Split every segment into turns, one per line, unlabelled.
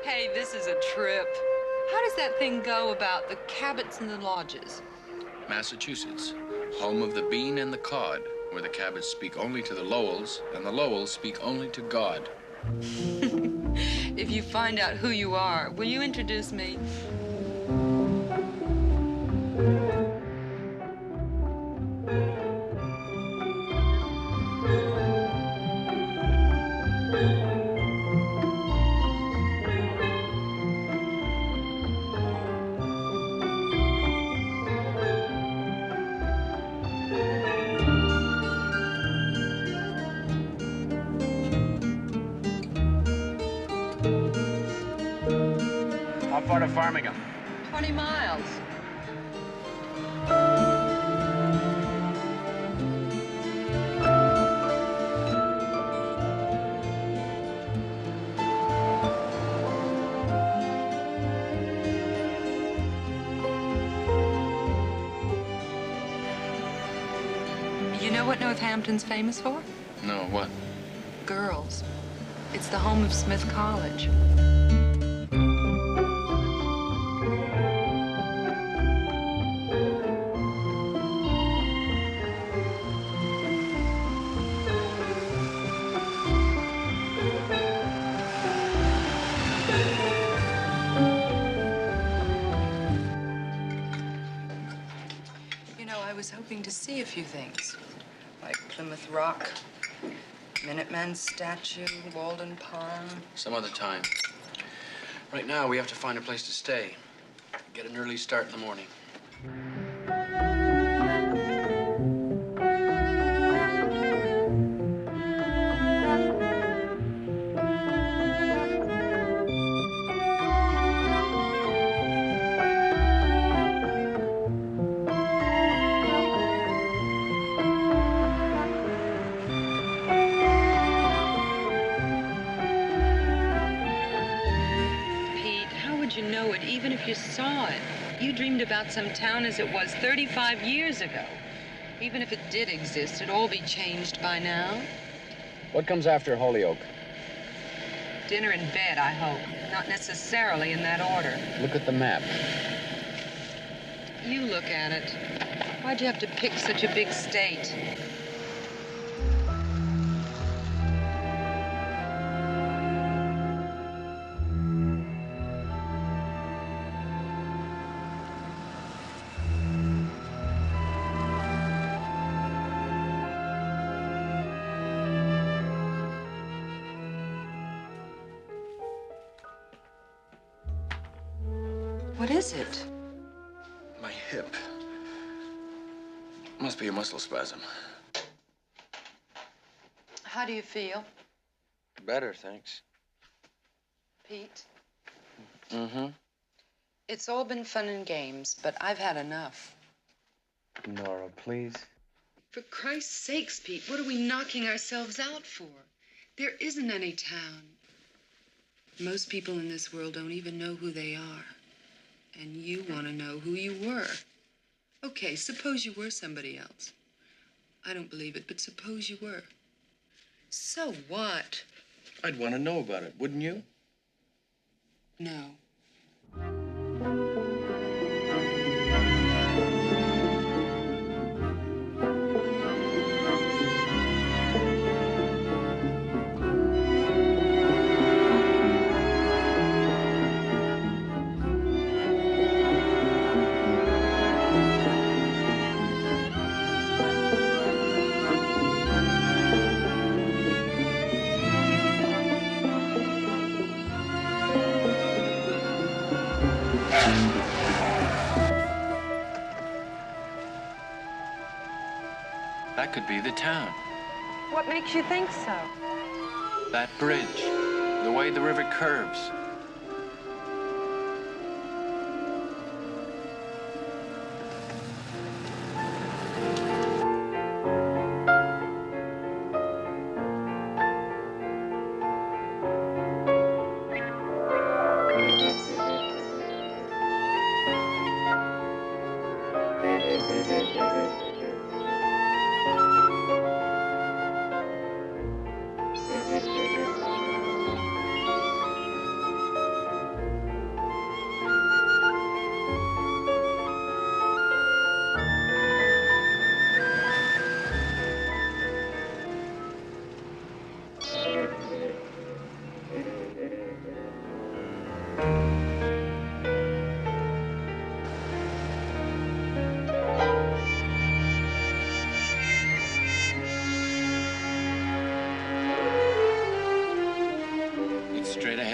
Hey, this is a trip. How does that thing go about the Cabots and the Lodges?
Massachusetts, home of the bean and the cod, where the Cabots speak only to the Lowells, and the Lowells speak only to God.
If you find out who you are, will you introduce me?
How far to Farmingham?
20 miles. You know what Northampton's famous for?
No, what?
Girls. It's the home of Smith College. You know, I was hoping to see a few things, like Plymouth Rock, Minuteman's statue, Walden Pond.
Some other time. Right now, we have to find a place to stay. Get an early start in the morning.
Even if you saw it, you dreamed about some town as it was 35 years ago. Even if it did exist, it'd all be changed by now.
What comes after Holyoke?
Dinner and bed, I hope. Not necessarily in that order.
Look at the map.
You look at it. Why'd you have to pick such a big state? What is it?
My hip. Must be a muscle spasm.
How do you feel?
Better, thanks.
Pete?
Mm-hmm.
It's all been fun and games, but I've had enough.
Nora, please.
For Christ's sakes, Pete, what are we knocking ourselves out for? There isn't any town. Most people in this world don't even know who they are. And you want to know who you were. Okay, suppose you were somebody else. I don't believe it, but suppose you were. So what?
I'd want to know about it, wouldn't you?
No.
That could be the town.
What makes you think so?
That bridge. The way the river curves.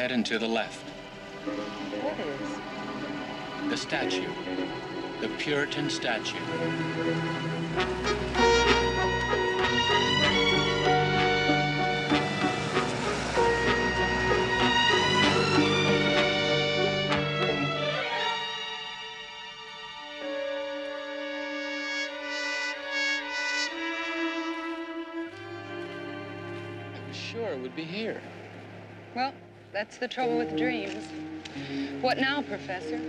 ahead and to the left.
What is?
The statue. The Puritan statue. I was sure it would be here.
Well, that's the trouble with dreams. What now, Professor?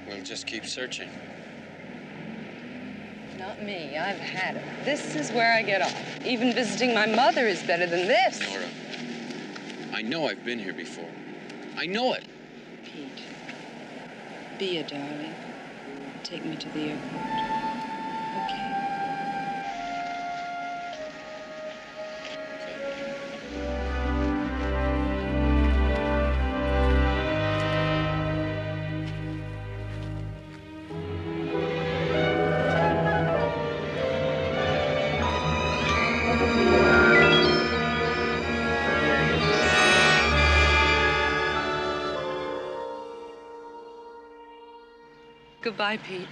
We'll just keep searching.
Not me. I've had it. This is where I get off. Even visiting my mother is better than this.
Nora, I know I've been here before. I know it.
Pete, be a darling. Take me to the airport. Okay? Goodbye, Pete.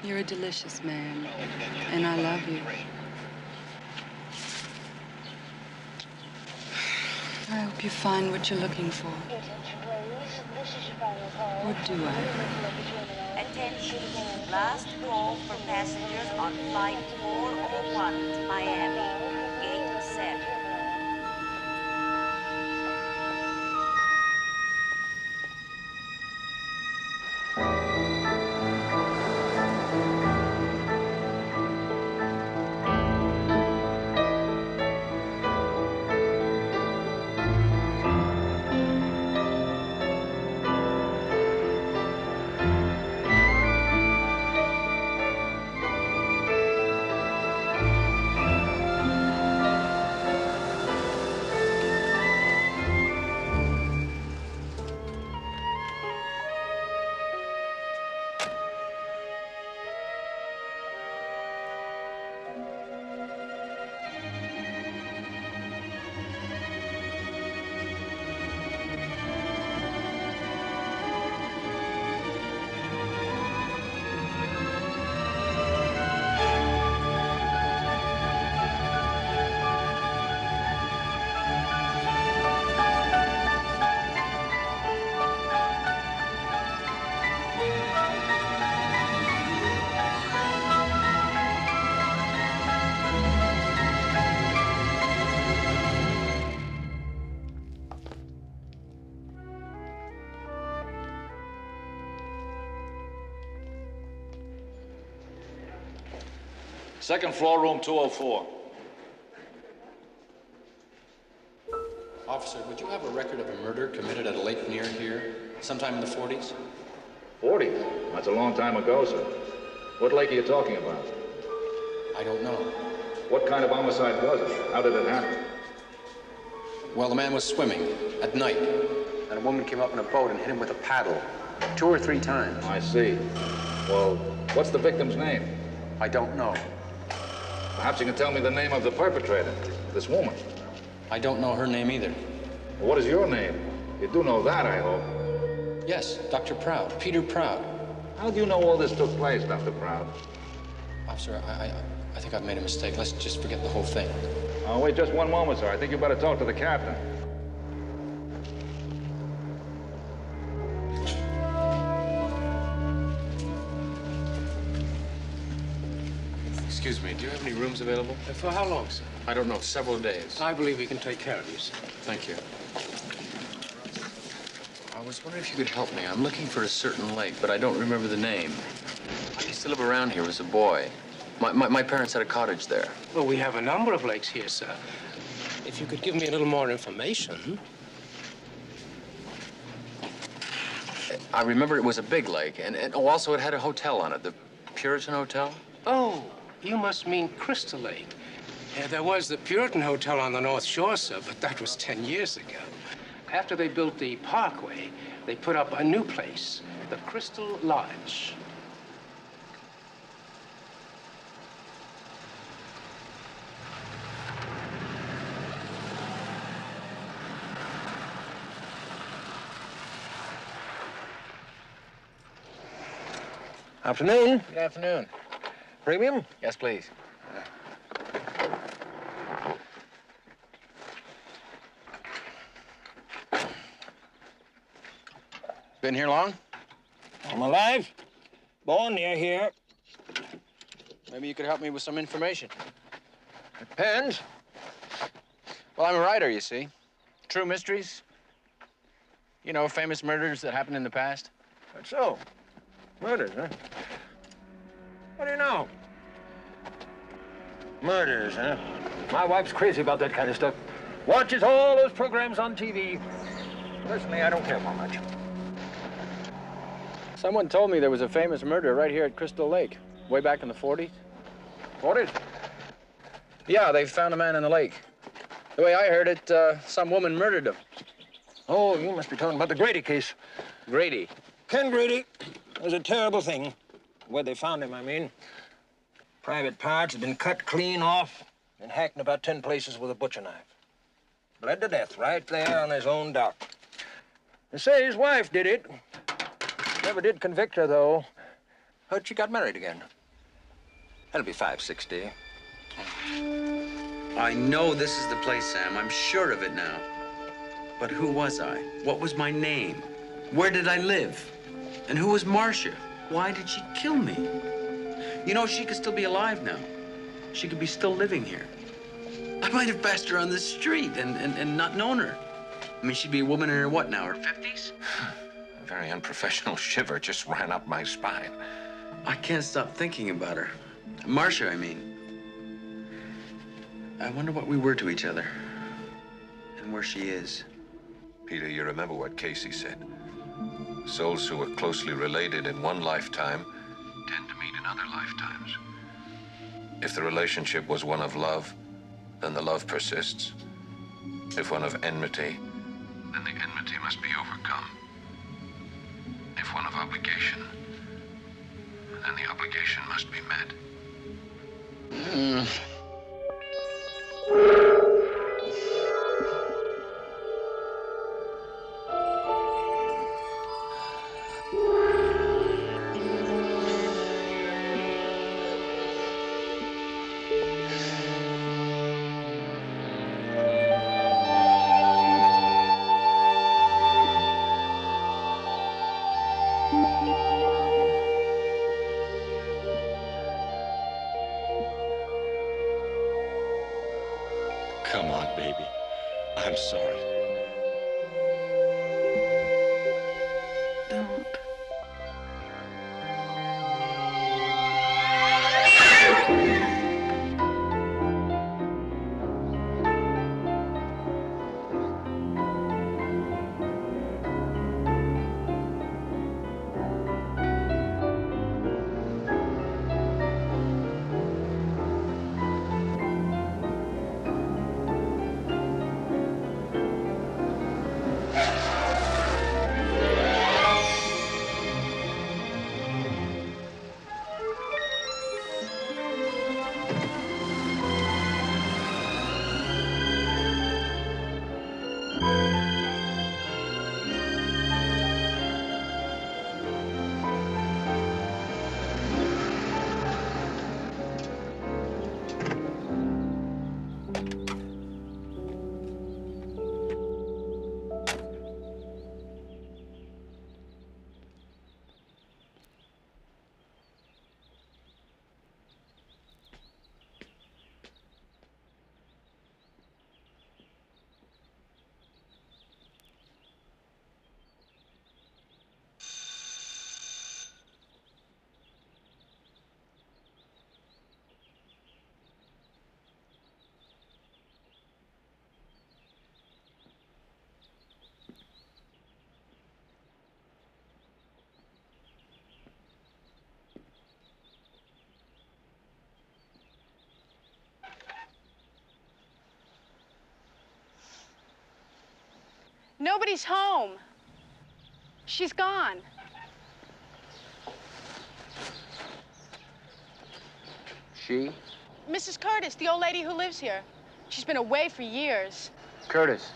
You're a delicious man, and I love you. I hope you find what you're looking for. Or do I?
Attention. Last call for passengers on flight 401 to Miami. Gate set.
Second floor, room 204.
Officer, would you have a record of a murder committed at a lake near here, sometime in the 40s?
40? That's a long time ago, sir. What lake are you talking about?
I don't know.
What kind of homicide was it? How did it happen?
Well, the man was swimming at night, and a woman came up in a boat and hit him with a paddle 2 or 3 times.
I see. Well, what's the victim's name?
I don't know.
Perhaps you can tell me the name of the perpetrator, this woman.
I don't know her name either.
Well, what is your name? You do know that, I hope.
Yes, Dr. Proud, Peter Proud.
How do you know all this took place, Dr. Proud?
Officer, I think I've made a mistake. Let's just forget the whole thing.
Oh, wait just one moment, sir. I think you better talk to the captain.
Excuse me, do you have any rooms available?
For how long, sir?
I don't know, several days.
I believe we can take care of you, sir.
Thank you. I was wondering if you could help me. I'm looking for a certain lake, but I don't remember the name. I used to live around here as a boy. My parents had a cottage there.
Well, we have a number of lakes here, sir. If you could give me a little more information.
I remember it was a big lake, and also it had a hotel on it, the Puritan Hotel.
Oh, you must mean Crystal Lake. There was the Puritan Hotel on the North Shore, sir, but that was 10 years ago. After they built the Parkway, they put up a new place, the Crystal Lodge.
Afternoon.
Good afternoon.
Premium?
Yes, please. Been here long?
I'm alive. Born near here.
Maybe you could help me with some information.
Depends.
Well, I'm a writer, you see. True mysteries. You know, famous murders that happened in the past.
That's so. Murders, huh? What do you know? Murders, huh? My wife's crazy about that kind of stuff. Watches all those programs on TV. Personally, I don't care for much.
Someone told me there was a famous murder right here at Crystal Lake, way back in the 40s.
40s?
Yeah, they found a man in the lake. The way I heard it, some woman murdered him.
Oh, you must be talking about the Grady case.
Grady.
Ken Grady was a terrible thing. Where they found him, I mean. Private parts had been cut clean off and hacked in about 10 places with a butcher knife. Bled to death right there on his own dock. They say his wife did it. Never did convict her, though. Heard she got married again. That'll be 560.
I know this is the place, Sam. I'm sure of it now. But who was I? What was my name? Where did I live? And who was Marcia? Why did she kill me? You know, she could still be alive now. She could be still living here. I might have passed her on the street and not known her. I mean, she'd be a woman in her what now, her 50s?
A very unprofessional shiver just ran up my spine.
I can't stop thinking about her. Marcia, I mean. I wonder what we were to each other. And where she is.
Peter, you remember what Casey said. Souls who are closely related in one lifetime tend to meet in other lifetimes. If the relationship was one of love, then the love persists. If one of enmity, then the enmity must be overcome. If one of obligation, then the obligation must be met.
Come on, baby. I'm sorry.
Don't.
Nobody's home. She's gone.
She?
Mrs. Curtis, the old lady who lives here. She's been away for years.
Curtis.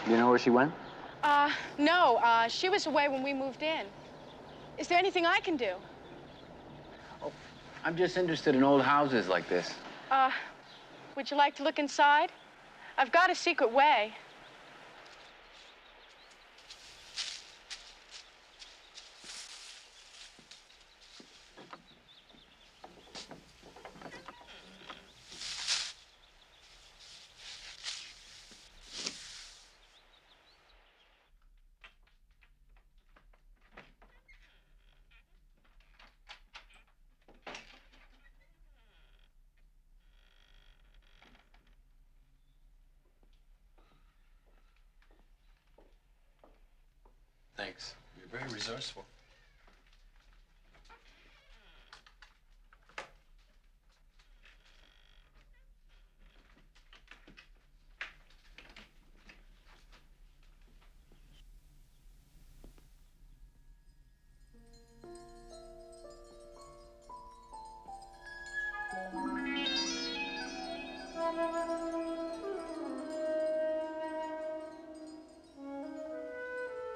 Do you know where she went?
No. She was away when we moved in. Is there anything I can do?
Oh, I'm just interested in old houses like this.
Would you like to look inside? I've got a secret way.
Thanks. You're very resourceful.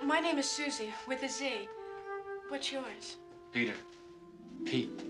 My name is Susie, with a Z. What's yours?
Peter. Pete.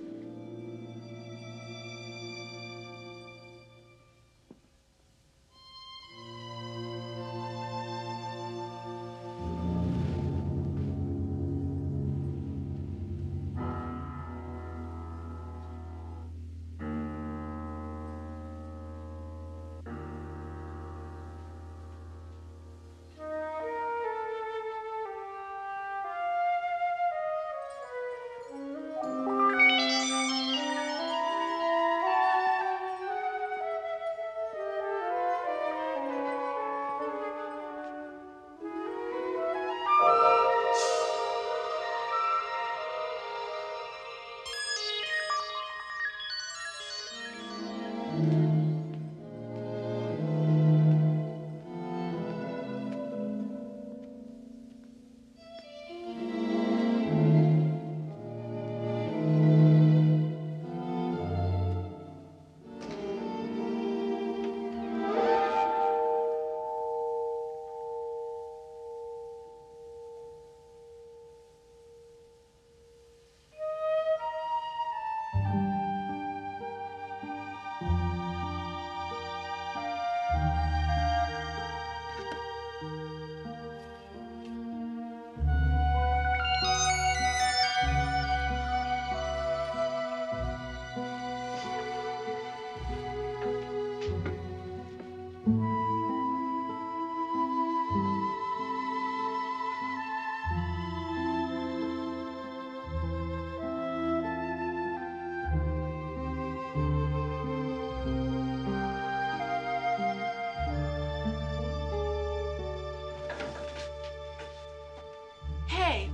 Hey,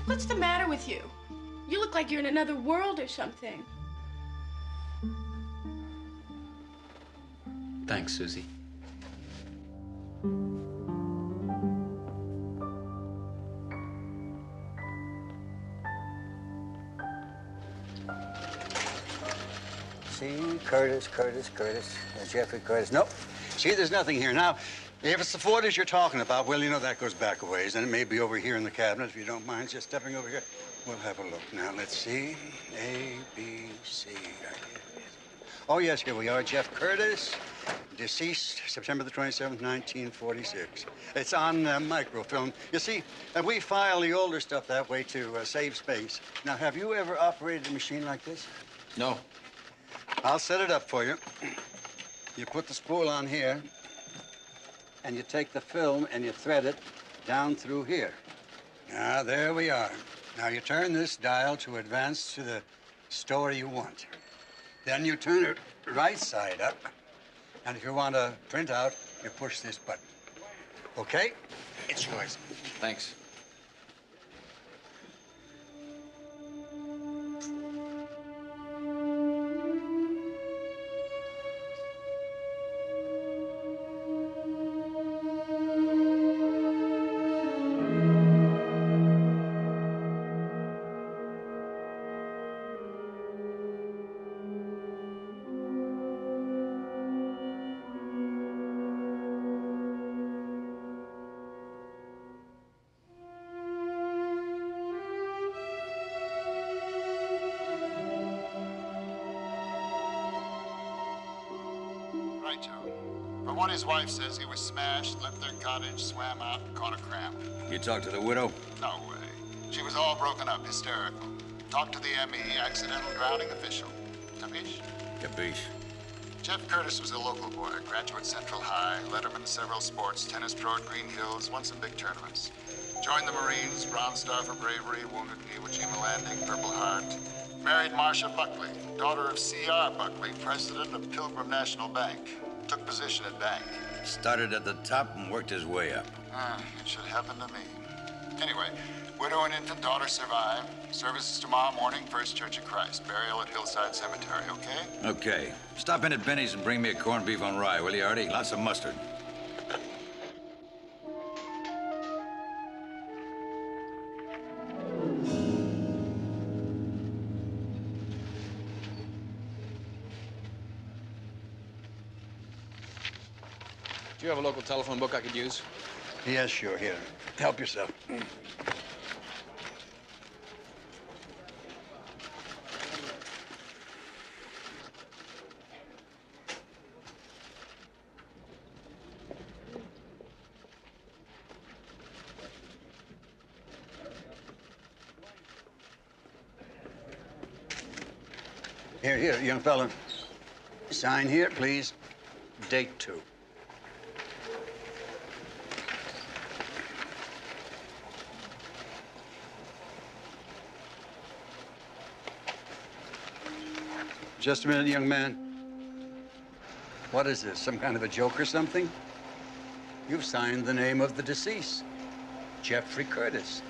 what's the matter with you? You look like you're in another world or something.
Thanks, Susie.
See, Curtis. Jeffrey Curtis. Nope. See, there's nothing here. Now, if it's the photos you're talking about, well, you know, that goes back a ways, and it may be over here in the cabinet, if you don't mind just stepping over here. We'll have a look. Now, let's see. A, B, C. Oh, yes, here we are. Jeff Curtis, deceased September the 27th, 1946. It's on microfilm. You see, we file the older stuff that way to save space. Now, have you ever operated a machine like this?
No.
I'll set it up for you. You put the spool on here, and you take the film and you thread it down through here. Now, there we are. Now, you turn this dial to advance to the story you want. Then you turn it right side up, and if you want a printout, you push this button. Okay? It's yours.
Thanks.
From what his wife says, he was smashed, left their cottage, swam out, and caught a cramp.
You talked to the widow?
No way. She was all broken up, hysterical. Talked to the ME, accidental drowning official. Capiche?
Capiche.
Jeff Curtis was a local boy, graduate Central High, letterman several sports, tennis pro at Green Hills, won some big tournaments. Joined the Marines, Bronze Star for bravery, wounded at Iwo Jima Landing, Purple Heart. Married Marcia Buckley, daughter of C.R. Buckley, president of Pilgrim National Bank. Took position at bank.
Started at the top and worked his way up.
It should happen to me. Anyway, widow and infant daughter survive. Services tomorrow morning, First Church of Christ. Burial at Hillside Cemetery, okay?
Okay. Stop in at Benny's and bring me a corned beef on rye, will you, Artie? Lots of mustard.
Do you have a local telephone book I could use?
Yes, sure. Here. Help yourself. Here, young fella. Sign here, please. Date 2. Just a minute, young man. What is this, some kind of a joke or something? You've signed the name of the deceased, Jeffrey Curtis.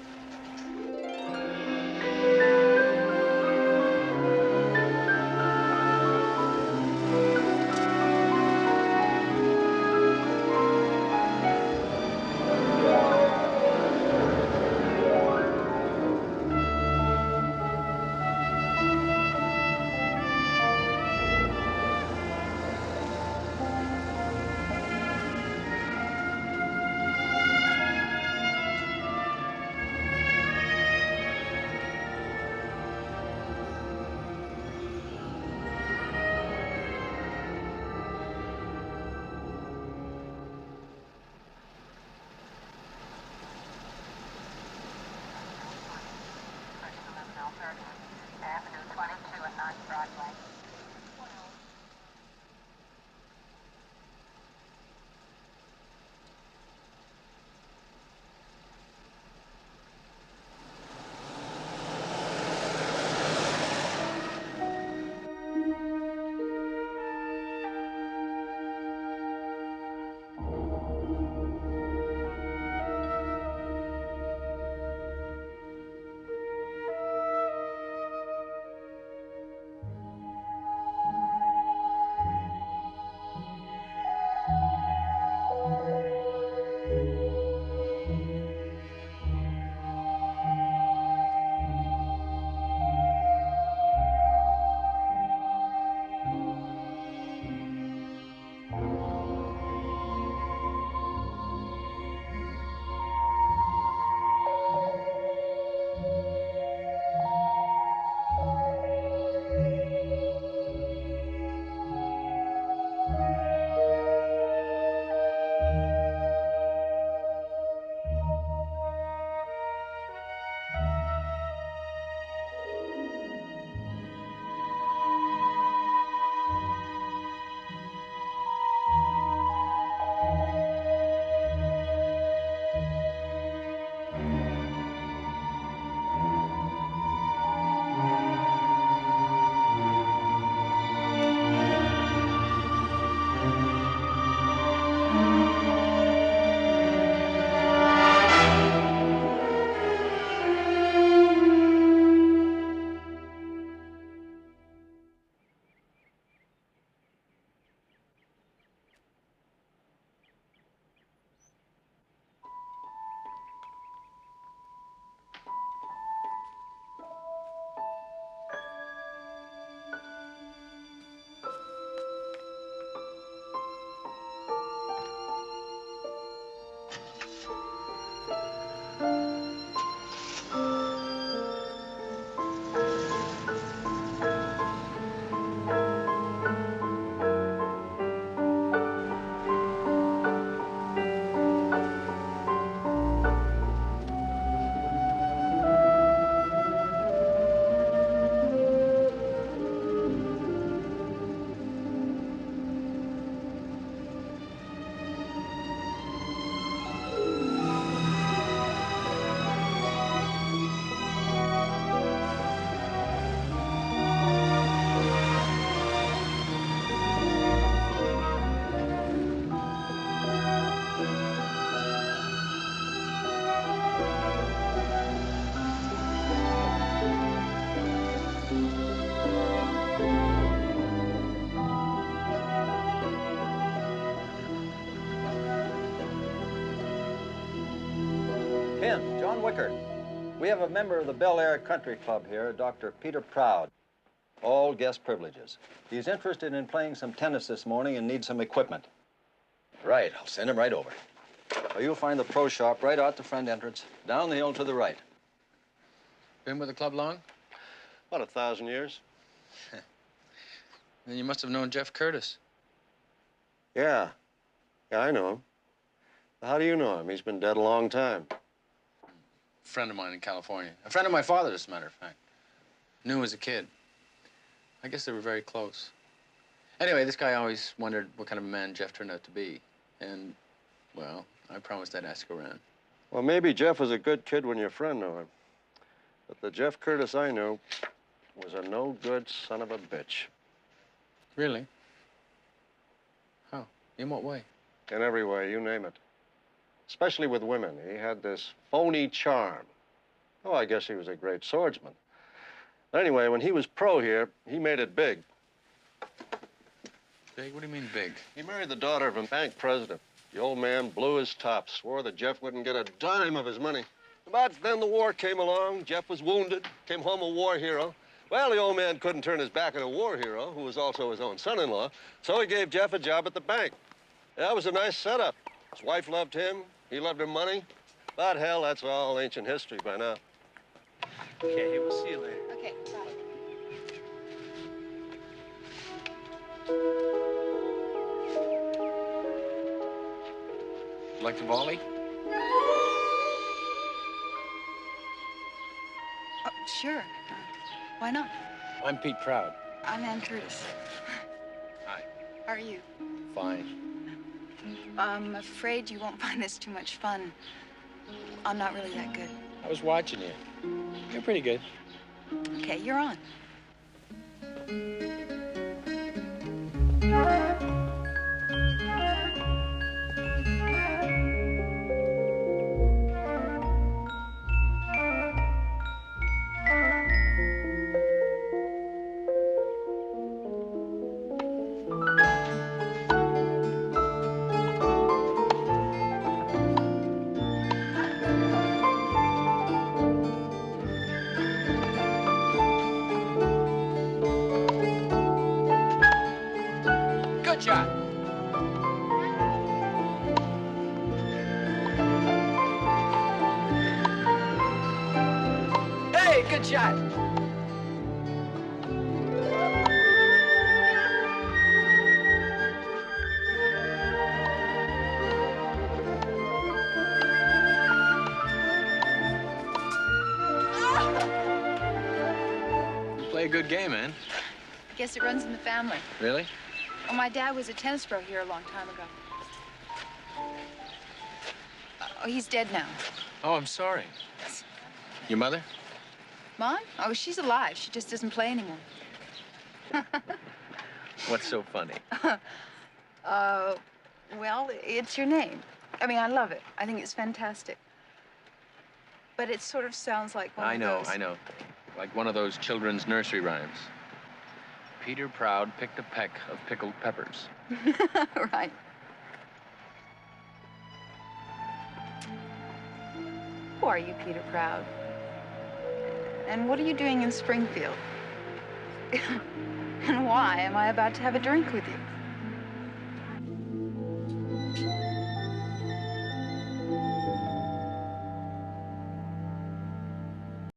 Ken, John Wicker. We have a member of the Bel Air Country Club here, Dr. Peter Proud. All guest privileges. He's interested in playing some tennis this morning and needs some equipment. Right, I'll send him right over. Well, you'll find the pro shop right out the front entrance, down the hill to the right.
Been with the club long?
About 1,000 years.
Then you must have known Jeff Curtis.
Yeah. Yeah, I know him. How do you know him? He's been dead a long time.
A friend of mine in California. A friend of my father's, as a matter of fact. Knew him as a kid. I guess they were very close. Anyway, this guy always wondered what kind of a man Jeff turned out to be. And, well, I promised I'd ask around.
Well, maybe Jeff was a good kid when your friend knew him. But the Jeff Curtis I knew was a no-good son of a bitch.
Really? How? In what way?
In every way, you name it. Especially with women. He had this phony charm. Oh, I guess he was a great swordsman. But anyway, when he was pro here, he made it big.
Big? What do you mean big?
He married the daughter of a bank president. The old man blew his top, swore that Jeff wouldn't get a dime of his money. But then the war came along. Jeff was wounded, came home a war hero. Well, the old man couldn't turn his back on a war hero, who was also his own son-in-law, so he gave Jeff a job at the bank. That was a nice setup. His wife loved him, he loved her money. But hell, that's all ancient history by now.
Okay, we'll see you later.
Okay, bye.
Like the volley?
Oh, sure. Why not?
I'm Pete Proud.
I'm Ann Curtis.
Hi.
How are you?
Fine.
I'm afraid you won't find this too much fun. I'm not really that good.
I was watching you. You're pretty good.
Okay, you're on.
Good shot. Hey, good shot. You play a good game, man.
I guess it runs in the family.
Really?
Well, my dad was a tennis pro here a long time ago. Oh, he's dead now.
Oh, I'm sorry. Your mother?
Mom? Oh, she's alive. She just doesn't play anymore.
What's so funny?
Well, it's your name. I mean, I love it. I think it's fantastic. But it sort of sounds like one of those...
I know. Like one of those children's nursery rhymes. Peter Proud picked a peck of pickled peppers.
Right. Who are you, Peter Proud? And what are you doing in Springfield? And why am I about to have a drink with you?